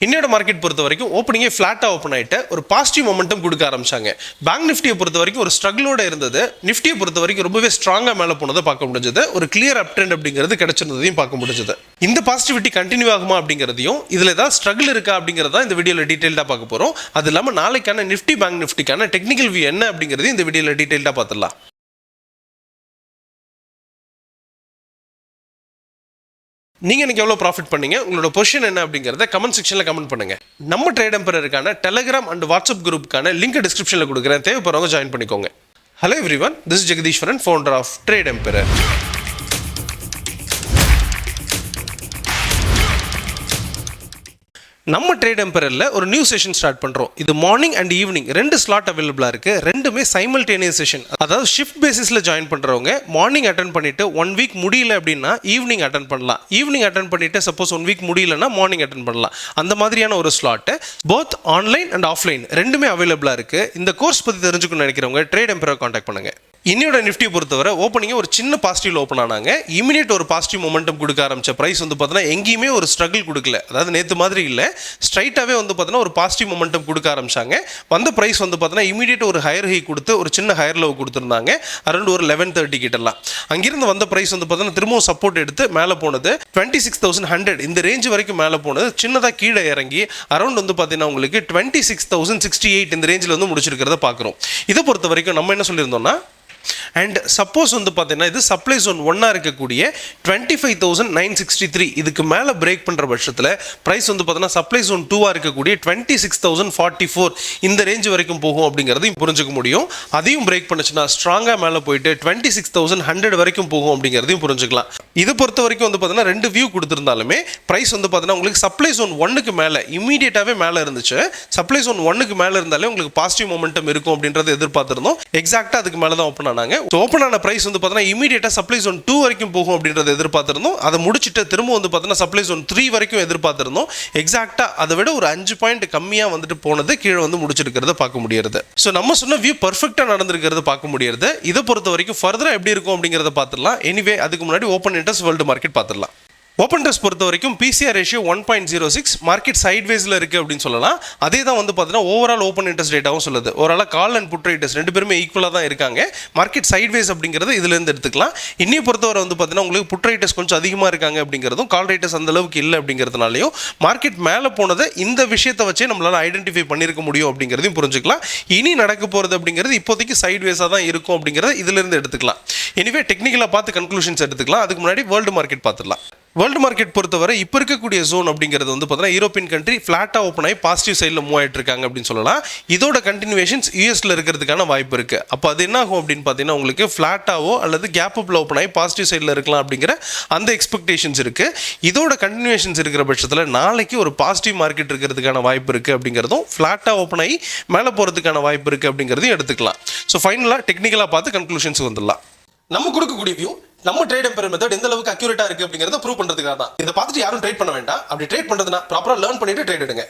இன்னையோட மார்க்கெட் பொறுத்த வரைக்கும் ஓப்பனிங்கே ஃப்ளாட்டாக ஓப்பன் ஆகிட்டு ஒரு பாசிட்டிவ் மொமெண்டம் கொடுக்க ஆரம்பிச்சாங்க. பேங்க் நிஃப்டியை பொறுத்த வரைக்கும் ஒரு ஸ்ட்ரகிளோட இருந்தது. நிஃப்டியை பொறுத்த வரைக்கும் ரொம்பவே ஸ்ட்ராங்காக மேலே போனதை பார்க்க முடிஞ்சது. ஒரு கிளியர் அப் ட்ரெண்ட் அப்படிங்கிறது கிடைச்சிருந்ததையும் பார்க்க முடிஞ்சது. இந்த பாசிட்டிவிட்டி கண்டினியூ ஆகுமா அப்படிங்கிறதையும் இதில் ஏதாவது ஸ்ட்ரகிள் இருக்கா அப்படிங்கிறத இந்த வீடியோவில் டீட்டெயிலாக பார்க்க போகிறோம். அது இல்லாமல் நாளைக்கான நிஃப்டி பேங்க் நிஃப்டிக்கான டெக்னிக்கல் வியூ என்ன அப்படிங்கிறதையும் இந்த வீடியோவில் டீட்டெயிலாக பார்த்துடலாம். நீங்கள் எனக்கு எவ்வளோ ப்ராஃபிட் பண்ணீங்க, உங்களோட பொசிஷன் என்ன அப்படிங்கிறத கமெண்ட் செக்ஷனில் கமெண்ட் பண்ணுங்கள். நம்ம ட்ரேட் எம்பரருக்கான டெலிகிராம் அண்ட் வாட்ஸ்அப் குரூப்புக்கான லிங்க் டிஸ்கிரிப்ஷனில் கொடுக்குறேன். தேவைப்படுறவங்க ஜாயின் பண்ணிக்கோங்க. Hello everyone, this is Jegadeeswaran, founder of trade emperor. நம்ம ட்ரேட் எம்பரரில் ஒரு நியூ செஷன் ஸ்டார்ட் பண்ணுறோம். இது மார்னிங் அண்ட் ஈவினிங் 2 ஸ்லாட் அவைலபிளாக இருக்குது. ரெண்டுமே சைமல்டேனியஸ் செஷன். அதாவது ஷிஃப்ட் பேசிஸில் ஜாயின் பண்ணுறவங்க மார்னிங் அட்டன் பண்ணிவிட்டு 1 வீக் முடியல அப்படின்னா ஈவினிங் அட்டன் பண்ணலாம். ஈவினிங் அட்டன் பண்ணிவிட்டு சப்போஸ் 1 வீக் முடியலன்னா மார்னிங் அட்டன் பண்ணலாம். அந்த மாதிரியான ஒரு slot both online and offline ரெண்டுமே அவைலபிளாக இருக்குது. இந்த கோர்ஸ் பற்றி தெரிஞ்சுக்கணும்னு நினைக்கிறவங்க ட்ரேட் எம்பரரை காண்டாக்ட் பண்ணுங்கள். இன்னையோட நிஃப்டியை பொறுத்தவரை ஓப்பனிங்கே ஒரு சின்ன பாசிட்டிவ் ஓப்பன் ஆனாங்க. இமீடியட் ஒரு பாசிட்டிவ் மொமெண்டம் கொடுக்க ஆரம்பிச்ச ப்ரைஸ் வந்து பார்த்தீங்கன்னா எங்கேயுமே ஒரு ஸ்ட்ரகிள் கொடுக்கல. அதாவது நேற்று மாதிரி இல்லை, ஸ்ட்ரைட்டாகவே வந்து பார்த்தீங்கன்னா ஒரு பாசிட்டிவ் மொமெண்டம் கொடுக்க ஆரம்பிச்சாங்க. வந்த ப்ரைஸ் வந்து பார்த்தீங்கன்னா இமீடியட் ஒரு ஹையர் ஹை கொடுத்து ஒரு சின்ன ஹையர் லவ் கொடுத்துருந்தாங்க. அரௌண்ட் ஒரு 11:30 கிட்டலாம். அங்கிருந்து வந்த ப்ரைஸ் வந்து பார்த்தீங்கன்னா திரும்பவும் சப்போர்ட் எடுத்து மேலே போனது 26,100 இந்த ரேஞ்ச் வரைக்கும் மேலே போனது. சின்னதாக கீழே இறங்கி அரௌண்ட் வந்து பார்த்தீங்கன்னா உங்களுக்கு 26,068 இந்த ரேஞ்சில் வந்து முடிச்சிருக்கிறத பார்க்குறோம். இதை பொறுத்த வரைக்கும் நம்ம என்ன சொல்லியிருந்தோம்னா, அண்ட் சப்போஸ் வந்து பார்த்தீங்கன்னா இது சப்ளை ஜோன் 1 இருக்கக்கூடிய 25,963 இதுக்கு மேலே பிரேக் பண்ணுற பட்சத்தில் ப்ரைஸ் வந்து பார்த்தீங்கன்னா சப்ளை ஜோன் 2 இருக்கக்கூடிய 26,044 இந்த ரேஞ்ச் வரைக்கும் போகும் அப்படிங்கிறதையும் புரிஞ்சுக்க முடியும். அதையும் பிரேக் பண்ணுச்சுன்னா ஸ்ட்ராங்காக மேலே போயிட்டு 26,100 வரைக்கும் போகும் அப்படிங்கிறதையும் புரிஞ்சுக்கலாம். இது பொறுத்த வரைக்கும் வந்து பார்த்தீங்கன்னா 2 வியூ கொடுத்துருந்தாலுமே ப்ரைஸ் வந்து பார்த்தீங்கன்னா உங்களுக்கு சப்ளை ஜோன் 1க்கு மேலே இமீடியட்டாகவே மேலே இருந்துச்சு. சப்ளை ஜோன் 1க்கு மேலே இருந்தாலே உங்களுக்கு பாசிட்டிவ் மொமெண்டம் இருக்கும் அப்படின்றத எதிர்பார்த்துருந்தோம். எக்ஸாக்டாக அதுக்கு மேலே தான் ஓப்பன் ஆனாங்க. ஓப்பன் ஆன பிரைஸ் வந்து பார்த்தீங்கன்னா இமீடியட்டா சப்ளை ஜோன் 2 வரைக்கும் போகும் அப்படின்றத எதிர்பார்த்திருந்தோம். அதை முடிச்சுட்டு திரும்ப வந்து பார்த்தீங்கன்னா சப்ளை ஜோன் 3 வரைக்கும் எதிர்பார்த்திருந்தோம். எக்ஸாக்டா அதை விட ஒரு 5 பாயிண்ட் கம்மியா வந்துட்டு போனது கீழே வந்து முடிச்சிருக்கிறத பார்க்க முடியாது. ஸோ நம்ம சொன்ன வியூ பர்ஃபெக்டா நடந்திருக்கிறது பார்க்க முடியாது. இதை பொறுத்த வரைக்கும் ஃபர்தரா எப்படி இருக்கும் அப்படிங்கிறத பார்த்துடலாம். எனிவே அதுக்கு முன்னாடி ஓப்பன் இன்ட்ரெஸ்ட் வேர்ல்டு மார்க்கெட் பார்த்துடலாம். ஓப்பன் இன்ட்ரெஸ்ட் பொறுத்த வரைக்கும் பிசிஆர் ரேஷியோ 1.06 மார்க்கெட் சைட்வேஸில் இருக்குது அப்படின்னு சொல்லலாம். அதே தான் வந்து பார்த்தீங்கன்னா ஓவரால் ஓப்பன் இன்ட்ரெஸ்ட் ரேட்டாகவும் சொல்லுது. ஓவராலாக கால் அண்ட் புட் ரேட்டஸ் 2 பேருமே ஈக்குவலாக தான் இருக்காங்க. மார்க்கெட் சைட்வேஸ் அப்படிங்கிறது இதுலேருந்து எடுத்துக்கலாம். இன்னையை பொறுத்தவரை வந்து பார்த்தீங்கன்னா உங்களுக்கு புட் ரேட்டஸ் கொஞ்சம் அதிகமாக இருக்காங்க அப்படிங்கிறதும் கால் ரேட்டஸ் அந்த அளவுக்கு இல்லை அப்படிங்கிறதுனாலையும் மார்க்கெட் மேலே போனதை இந்த விஷயத்தை வச்சே நம்மளால் ஐடென்டிஃபை பண்ணியிருக்க முடியும் அப்படிங்கிறதையும் புரிஞ்சுக்கலாம். இனி நடக்க போகிறது அப்படிங்கிறது இப்போதைக்கு சைட்வேஸாக தான் இருக்கும் அப்படிங்கிறத இதுலேருந்து எடுத்துக்கலாம். எனிவே டெக்னிக்கலாக பார்த்து கன்க்ளூஷன்ஸ் எடுத்துக்கலாம். அதுக்கு முன்னாடி வேர்ல்டு மார்க்கெட் பார்த்துடலாம். வேர்ல்டு மார்க்கெட் பொறுத்தவரை இப்போ இருக்கக்கூடிய ஜோன் அப்படிங்கிறது வந்து பார்த்தீங்கன்னா யூரோப்பியன் கண்ட்ரி ஃப்ளாட்டாக ஓப்பன் ஆகி பாசிட்டிவ் சைடில் மூவ் ஆகிட்டு இருக்காங்க அப்படின்னு சொல்லலாம். இதோட கண்டினியூவேஷன்ஸ் யூஎஸ்ல இருக்கிறதுக்கான வாய்ப்பு இருக்குது. அப்போ அது என்ன ஆகும் அப்படின்னு பார்த்தீங்கன்னா உங்களுக்கு ஃப்ளாட்டாவோ அல்லது கேப் அப்பில் ஓப்பன் ஆகி பாசிட்டிவ் சைடில் இருக்கலாம் அப்படிங்கிற அந்த எக்ஸ்பெக்டேஷன்ஸ் இருக்குது. இதோட கண்டினியூவேஷன்ஸ் இருக்கிற பட்சத்தில் நாளைக்கு ஒரு பாசிட்டிவ் மார்க்கெட் இருக்கிறதுக்கான வாய்ப்பு இருக்குது அப்படிங்கிறதும் ஃப்ளாட்டாக ஓப்பன் ஆகி மேலே போகிறதுக்கான வாய்ப்பு இருக்குது அப்படிங்கிறதையும் எடுத்துக்கலாம். ஸோ ஃபைனலாக டெக்னிக்கலாக பார்த்து கன்க்ளூஷன்ஸ் வந்துடலாம். நம்ம கொடுக்கக்கூடிய வியூ நம்ம ட்ரேட் எம்பரர் மெத்தட் எந்த அளவுக்கு அக்யூரேட்டா இருக்கு அப்படிங்கறத ப்ரூவ் பண்றதுக்காக தான். இதை பார்த்துட்டு யாரும் ட்ரேட் பண்ண வேண்டாம். அப்படி ட்ரேட் பண்றதுனா ப்ராப்பரா லேர்ன் பண்ணிட்டு ட்ரேட் எடுங்க.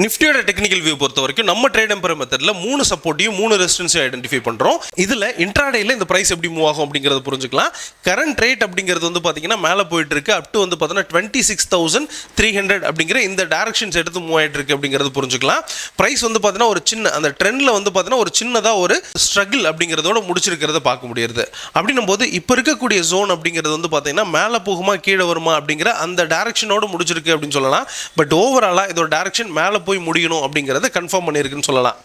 நிஃப்டியோட டெக்னிக்கல் வியூ பொறுத்த வரைக்கும் நம்ம ட்ரேட் எம்பரர் மெத்தட்ல 3 சப்போர்ட்டையும் 3 ரெசிஸ்டன்ஸையும் ஐடென்டிஃபை பண்றோம். இதுல இன்ட்ராடேல இந்த பிரைஸ் எப்படி மூவ் ஆகும் அப்படிங்கறத புரிஞ்சுக்கலாம். கரண்ட் ரேட் அப்படிங்கிறது வந்து பாத்தீங்கன்னா மேலே போயிட்டு இருக்கு. அப் டு வந்து பாத்தீங்கன்னா 26,300 அப்படிங்கிற இந்த டைரக்ஷன்ஸ் எடுத்து மூவ் ஆயிட்டு இருக்கு அப்படிங்கறது புரிஞ்சுக்கலாம். பிரைஸ் வந்து பாத்தீங்கன்னா ஒரு சின்ன அந்த ட்ரெண்ட்ல வந்து பாத்தீங்கன்னா ஒரு சின்னதா ஒரு ஸ்ட்ரகிள் அப்படிங்கறதோட முடிச்சிருக்கிறத பார்க்க முடியுது. அப்படின்னும் போது இப்போ இருக்கக்கூடிய ஜோன் அப்படிங்கிறது வந்து பாத்தீங்கன்னா மேலே போகுமா கீழே வருமா அப்படிங்கிற அந்த டைரக்ஷனோட முடிச்சிருக்கு அப்படின்னு சொல்லலாம். பட் ஓவராலா இதோட டைரக்ஷன் மேலே போய் முடியணும் அப்படிங்கறத கன்ஃபார்ம் பண்ணிருக்குன்னு சொல்லலாம்.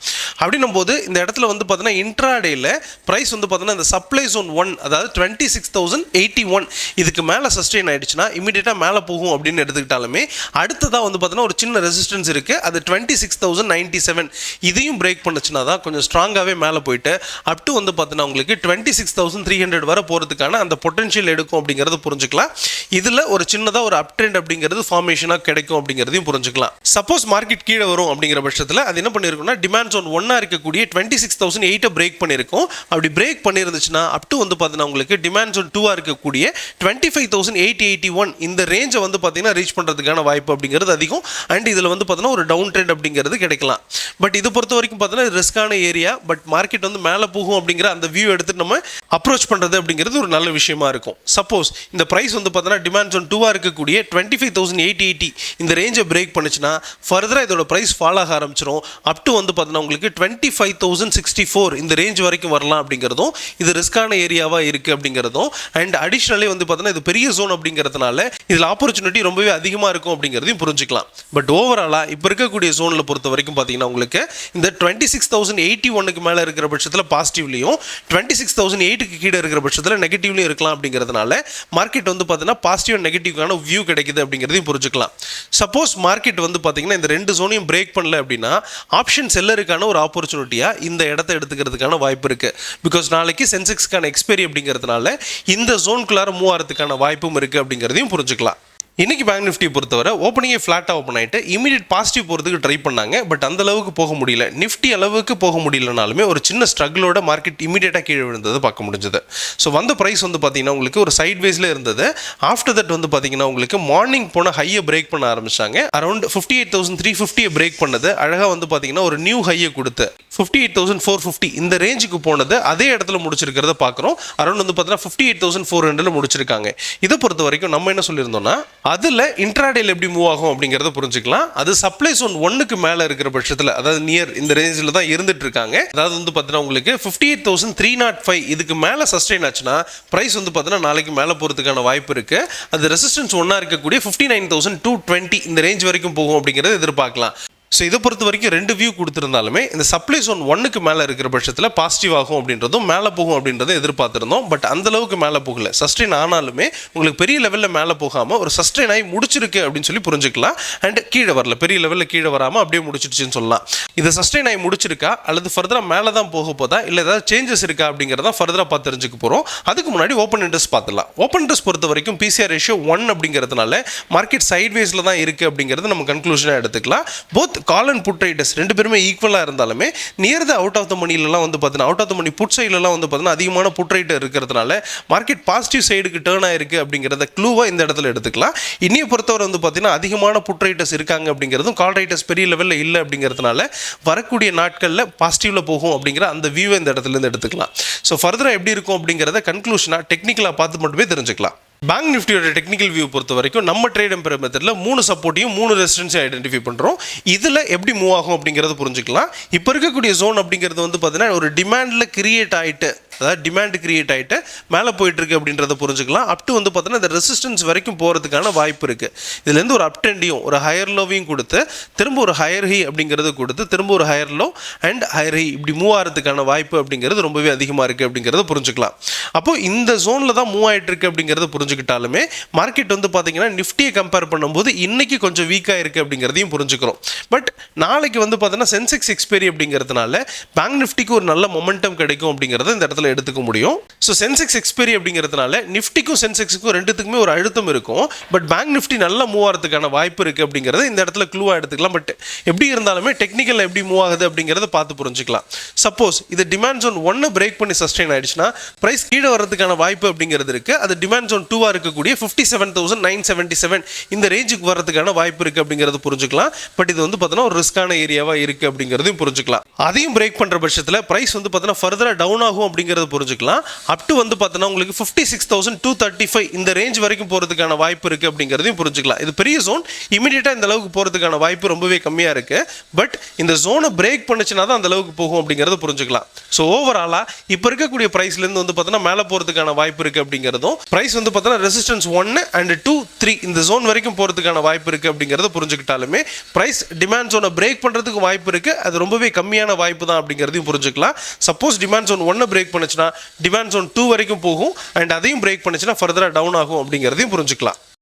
அப்படின்னும் போது இந்த இடத்துல வந்து பார்த்தீங்கன்னா இன்ட்ராடேல பிரைஸ் வந்து பார்த்தீங்கன்னா இந்த சப்ளை ஜோன் 1 அதாவது 26,081 இதுக்கு மேலே சஸ்டெயின் ஆயிடுச்சுன்னா இமீடியட்டாக மேலே போகும் அப்படின்னு எடுத்துக்கிட்டாலுமே அடுத்ததாக வந்து பார்த்தீங்கன்னா ஒரு சின்ன ரெசிஸ்டன்ஸ் இருக்குது. அது 26,097 இதையும் பிரேக் பண்ணுச்சுன்னா தான் கொஞ்சம் ஸ்ட்ராங்காகவே மேலே போயிட்டு அப் டு வந்து பார்த்தீங்கன்னா உங்களுக்கு 26,300 வரை போகிறதுக்கான அந்த பொட்டன்ஷியல் எடுக்கும் அப்படிங்கிறது புரிஞ்சுக்கலாம். இதில் ஒரு சின்னதாக ஒரு அப் ட்ரெண்ட் அப்படிங்கிறது ஃபார்மேஷனாக கிடைக்கும் அப்படிங்கிறதையும் புரிஞ்சுக்கலாம். சப்போஸ் மார்க்கெட் கீழே வரும் அப்படிங்கிற பட்சத்தில் அது என்ன பண்ணிருக்குன்னா டிமாண்ட் ஜோன் 1 இருக்கக்கூடிய 26,008 பிரேக் பண்ணியிருக்கோம். அப்படி பிரேக் பண்ணியிருந்துச்சுன்னா அப் டு வந்து பார்த்தீங்கன்னா உங்களுக்கு டிமாண்ட் ஜோன் 2 இருக்கக்கூடிய 25,881 இந்த ரேஞ்சை வந்து பார்த்தீங்கன்னா ரீச் பண்ணுறதுக்கான வாய்ப்பு அப்படிங்கிறது அதிகம். அண்ட் இதில் வந்து பார்த்தீங்கன்னா ஒரு டவுன் ட்ரெண்ட் அப்படிங்கிறது கிடைக்கலாம். பட் இது பொறுத்த வரைக்கும் பார்த்தீங்கன்னா ரிஸ்கான ஏரியா. பட் மார்க்கெட் வந்து மேலே போகும் அப்படிங்கிற அந்த வியூ எடுத்துட்டு நம்ம அப்ரோச் பண்ணுறது அப்படிங்கிறது ஒரு நல்ல விஷயமா இருக்கும். சப்போஸ் இந்த பிரைஸ் வந்து பார்த்தீங்கன்னா டிமாண்ட் ஜோன் 2 இருக்கக்கூடிய 25,880 இந்த ரேஞ்சை பிரேக் பண்ணுச்சுன்னா ஃபர்தராக இதோட பிரைஸ் ஃபால் ஆக ஆரம்பிச்சிடும். அப் டு வந்து பார்த்தீங்கன்னா உங்களுக்கு 25,064 இந்த ரேஞ்ச் வரைக்கும் வரலாம் அப்படிங்கிறதும் இது ரிஸ்கான ஏரியாவாக இருக்குது அப்படிங்கிறதும். அண்ட் அடிஷ்னலி வந்து பார்த்தீங்கன்னா இது பெரிய ஜோன் அப்படிங்கிறதுனால இதில் ஆப்பர்ச்சுனிட்டி ரொம்பவே அதிகமாக இருக்கும் அப்படிங்கிறதையும் புரிஞ்சுக்கலாம். பட் ஓவராலாக இப்போ இருக்கக்கூடிய ஜோனில் பொறுத்த வரைக்கும் பார்த்தீங்கன்னா உங்களுக்கு இந்த 26,081க்கு மேலே இருக்கிற பட்சத்தில் பாசிட்டிவ்லையும் 26,008க்கு கீழே இருக்கிற பட்சத்தில் நெகட்டிவ்லையும் இருக்கலாம் அப்படிங்கிறதுனால மார்க்கெட் வந்து பார்த்தீங்கன்னா பாசிட்டிவ் அண்ட் நெகட்டிவ்கான வியூ கிடைக்குது அப்படிங்கிறதையும் புரிஞ்சுக்கலாம். சப்போஸ் மார்க்கெட் வந்து பார்த்தீங்கன்னா இந்த ரெண்டு ஜோனையும் பிரேக் பண்ணல அப்படின்னா ஆப்ஷன் செல்லருக்கான ஒரு ஆப்பர்ச்சுனிட்டியாக இந்த இடத்த எடுத்துக்கிறதுக்கான வாய்ப்பு இருக்குது. பிகாஸ் நாளைக்கு சென்செக்ஸ்க்கான எக்ஸ்பைரி அப்படிங்கிறதுனால இந்த ஜோனுக்குள்ளார மூவ் ஆகிறதுக்கான வாய்ப்பும் இருக்குது அப்படிங்கிறதையும் புரிஞ்சுக்கலாம். இன்னைக்கு பேங்க் நிஃப்டி பொறுத்தவரை ஓப்பனிங்கே ஃப்ளாட்டாக ஓப்பன் ஆகிட்டு இமீடியட் பாசிட்டிவ் போகிறதுக்கு ட்ரை பண்ணாங்க. பட் அந்த அளவுக்கு போக முடியல. நிஃப்டி அளவுக்கு போக முடியலனாலுமே ஒரு சின்ன ஸ்ட்ரகிளோட மார்க்கெட் இமீடியட்டாக கீழே விழுந்தது பார்க்க முடிஞ்சது. ஸோ வந்த ப்ரைஸ் வந்து பார்த்தீங்கன்னா உங்களுக்கு ஒரு சைட் வேஸில் இருந்தது. ஆஃப்டர் தட் வந்து பார்த்தீங்கன்னா உங்களுக்கு மார்னிங் போன ஹையை பிரேக் பண்ண ஆரம்பிச்சாங்க. அரௌண்ட் 58,350 பிரேக் பண்ணது அழகாக வந்து பார்த்தீங்கன்னா ஒரு நியூ ஹையை கொடுத்து 58,450 இந்த ரேஞ்சுக்கு போனது அதே இடத்துல முடிச்சிருக்கிறத பார்க்குறோம். அரௌண்ட் வந்து பார்த்தீங்கன்னா 58,400 முடிச்சிருக்காங்க. இதை பொறுத்த வரைக்கும் நம்ம என்ன சொல்லியிருந்தோம்னா அதில் இன்ட்ராடேல எப்படி மூவ் ஆகும் அப்படிங்கிறத புரிஞ்சுக்கலாம். அது சப்ளை ஜோன் 1க்கு மேலே இருக்கிற பட்சத்தில் அதாவது நியர் இந்த ரேஞ்சில் தான் இருந்துட்டு இருக்காங்க. அதாவது வந்து பார்த்தீங்கன்னா உங்களுக்கு 58,305 இதுக்கு மேலே சஸ்டெயின் ஆச்சுன்னா ப்ரைஸ் வந்து பார்த்தீங்கன்னா நாளைக்கு மேலே போகிறதுக்கான வாய்ப்பு இருக்குது. அது ரெசிஸ்டன்ஸ் 1 இருக்கக்கூடிய 59,220 இந்த ரேஞ்ச் வரைக்கும் போகும் அப்படிங்கிறத எதிர்பார்க்கலாம். ஸோ இதை பொறுத்த வரைக்கும் ரெண்டு வியூ கொடுத்துருந்தாலுமே இந்த சப்ளை ஜோன் 1க்கு மேலே இருக்கிற பட்சத்தில் பாசிட்டிவ் ஆகும் அப்படின்றதும் மேலே போகும் அப்படின்றத எதிர்பார்த்துருந்தோம். பட் அந்த அளவுக்கு மேலே போகல. சஸ்டெயின் ஆனாலுமே உங்களுக்கு பெரிய லெவலில் மேலே போகாமல் ஒரு சஸ்டெயின் ஆகி முடிச்சிருக்கு அப்படின்னு சொல்லி புரிஞ்சுக்கலாம். அண்ட் கீழே வரல, பெரிய லெவலில் கீழே வராமல் அப்படியே முடிச்சிடுச்சுன்னு சொல்லலாம். இது சஸ்டெயின் ஆகி முடிச்சிருக்கா அல்லது ஃபர்தராக மேலே தான் போக போதா இல்லை ஏதாவது சேஞ்சஸ் இருக்கா அப்படிங்கிறத ஃபர்தராக பார்த்து தெரிஞ்சுக்க போகிறோம். அதுக்கு முன்னாடி ஓப்பன் இன்ட்ரெஸ்ட் பார்த்துலாம். ஓப்பன் இன்ட்ரெஸ்ட் பொறுத்த வரைக்கும் பிசிஆர் ரேஷியோ 1 அப்படிங்கிறதுனால மார்க்கெட் சைட்வேஸில் தான் இருக்குது அப்படிங்கிறது நம்ம கன்க்ளூஷனாக எடுத்துக்கலாம். Both call and put writers ரெண்டு பேருமே ஈக்குவலாக இருந்தாலுமே near the out of the மணிலலாம் வந்து பார்த்தீங்கன்னா out of the money put சைட்லலாம் வந்து பார்த்தீங்கன்னா அதிகமான புட் ரைட்டர் இருக்கிறதுனால மார்க்கெட் பாசிட்டிவ் சைடுக்கு டேர்ன் ஆயிருக்கு அப்படிங்கிறத க்ளூவாக இந்த இடத்துல எடுத்துக்கலாம். இன்னையை பொறுத்தவரை வந்து பார்த்தீங்கன்னா அதிகமான புட் ரைட்டர்ஸ் இருக்காங்க அப்படிங்கிறதும் கால் ரைட்டர்ஸ் பெரிய லெவலில் இல்லை அப்படிங்கிறதுனால வரக்கூடிய நாட்களில் பாசிட்டிவில் போகும் அப்படிங்கிற அந்த வியூவை இந்த இடத்துலேருந்து எடுத்துக்கலாம். ஸோ ஃபர்தராக எப்படி இருக்கும் அப்படிங்கிறத கன்க்ளூஷனாக டெக்னிக்கலாக பார்த்து மட்டுமே தெரிஞ்சுக்கலாம். பேங்க் நிஃப்டியோட டெக்னிக்கல் வியூ பொறுத்த வரைக்கும் நம்ம ட்ரேட் எம்பர் மெத்தடில் 3 சப்போர்ட்டையும் 3 ரெசிஸ்டன்ஸையும் ஐடென்டிஃபை பண்ணுறோம். இதில் எப்படி மூவ் ஆகும் அப்படிங்கிறது புரிஞ்சுக்கலாம். இப்போ இருக்கக்கூடிய ஜோன் அப்படிங்கிறது வந்து பார்த்தீங்கன்னா ஒரு டிமாண்டில் கிரியேட் ஆகிட்டு அதாவது டிமாண்ட் கிரியேட் ஆகிட்டு மேலே போயிட்டுருக்கு அப்படின்றத புரிஞ்சுக்கலாம். அப் டு வந்து பார்த்தீங்கன்னா இந்த ரெசிஸ்டன்ஸ் வரைக்கும் போகிறதுக்கான வாய்ப்பு இருக்குது. இதுலேருந்து ஒரு அப் டெண்டையும் ஒரு ஹையர் லோவையும் கொடுத்து திரும்ப ஒரு ஹையர் ஹை அப்படிங்கிறது கொடுத்து திரும்ப ஒரு higher low and higher high இப்படி மூவ் ஆகிறதுக்கான வாய்ப்பு அப்படிங்கிறது ரொம்பவே அதிகமாக இருக்குது அப்படிங்கிறத புரிஞ்சுக்கலாம். அப்போது இந்த ஜோனில் தான் மூவ் ஆகிட்டு இருக்கு அப்படிங்கிறத புரிஞ்சுக்கிட்டாலுமே மார்க்கெட் வந்து பார்த்தீங்கன்னா நிஃப்டியை கம்பேர் பண்ணும்போது இன்னைக்கு கொஞ்சம் வீக்காக இருக்குது அப்படிங்கிறதையும் புரிஞ்சுக்கிறோம். பட் நாளைக்கு வந்து பார்த்தீங்கன்னா சென்செக்ஸ் எக்ஸ்பைரி அப்படிங்கிறதுனால பேங்க் நிஃப்டிக்கு ஒரு நல்ல மொமெண்டம் கிடைக்கும் அப்படிங்கிறத இந்த இடத்துல எடுத்துக்க முடியும். ஸோ சென்செக்ஸ் எக்ஸ்பைரி அப்படிங்கிறதுனால நிஃப்டிக்கும் சென்செக்ஸுக்கும் ரெண்டுத்துக்குமே ஒரு அழுத்தம் இருக்கும். பட் பேங்க் நிஃப்டி நல்லா மூவ் ஆகிறதுக்கான வாய்ப்பு இருக்குது அப்படிங்கிறத இந்த இடத்துல க்ளூவாக எடுத்துக்கலாம். பட் எப்படி இருந்தாலுமே டெக்னிக்கல் எப்படி மூவ் ஆகுது அப்படிங்கிறத பார்த்து புரிஞ்சுக்கலாம். சப்போஸ் இது டிமாண்ட் ஜோன் 1 பிரேக் பண்ணி சஸ்டெயின் ஆயிடுச்சுன்னா பிரைஸ் கீழே வரதுக்கான வாய்ப்பு அப்படிங்கிறது இருக்குது. அது டிமாண்ட் ஜோன் 2 இருக்கக்கூடிய 57,977 இந்த ரேஞ்சுக்கு வரதுக்கான வாய்ப்பு இருக்குது அப்படிங்கிறது புரிஞ்சுக்கலாம். பட் இது வந்து பார்த்தீங்கன்னா ஒரு ரிஸ்கான ஏரியாவாக இருக்குது அப்படிங்கிறதையும் புரிஞ்சுக்கலாம். அதையும் பிரேக் பண்ணுற பட்சத்தில் பிரைஸ் வந்து பார்த்தீங்கன்னா ஃபர்தராக டவுன் ஆகும் அப்படிங்கிறது புரிஞ்சுக்கலாம். அப் டு வந்து பார்த்தீங்கன்னா உங்களுக்கு 56,235 இந்த ரேஞ்ச் வரைக்கும் போகிறதுக்கான வாய்ப்பு இருக்குது அப்படிங்கிறதையும் புரிஞ்சுக்கலாம். இது பெரிய ஜோன். இமீடியட்டாக இந்த அளவுக்கு போகிறதுக்கான வாய்ப்பு ரொம்பவே கம்மியாக இருக்குது. பட் இந்த ஜோனை பிரேக் பண்ணுச்சுன்னா தான் அந்த அளவுக்கு போகும் அப்படிங்கிறத புரிஞ்சுக்கலாம். ஸோ ஓவராலாக இப்போ இருக்கக்கூடிய ப்ரைஸ்லேருந்து வந்து பார்த்தீங்கன்னா மேலே போகிறதுக்கான வாய்ப்பு இருக்குது அப்படிங்கிறதும் ப்ரைஸ் வந்து பார்த்தீங்கன்னா ரெசிஸ்டன்ஸ் 1 and 2, 3 இந்த ஜோன் வரைக்கும் போகிறதுக்கான வாய்ப்பு இருக்குது அப்படிங்கிறத புரிஞ்சுக்கிட்டாலுமே ப்ரைஸ் டிமாண்ட் ஜோனை பிரேக் பண்ணுறதுக்கு வாய்ப்பு இருக்குது. அது ரொம்பவே கம்மியான வாய்ப்பு தான் அப்படிங்கிறதையும் புரிஞ்சுக்கலாம். சப்போஸ் டிமாண்ட் ஜோன் 1 பிரேக் பண்ணுச்சுன்னா டிமாண்ட் ஜோன் 2 வரைக்கும் போகும் அண்ட் அதையும் பிரேக் பண்ணுச்சுன்னா ஃபர்தராக டவுன் ஆகும் அப்படிங்கிறதையும் புரிஞ்சுக்கலாம்.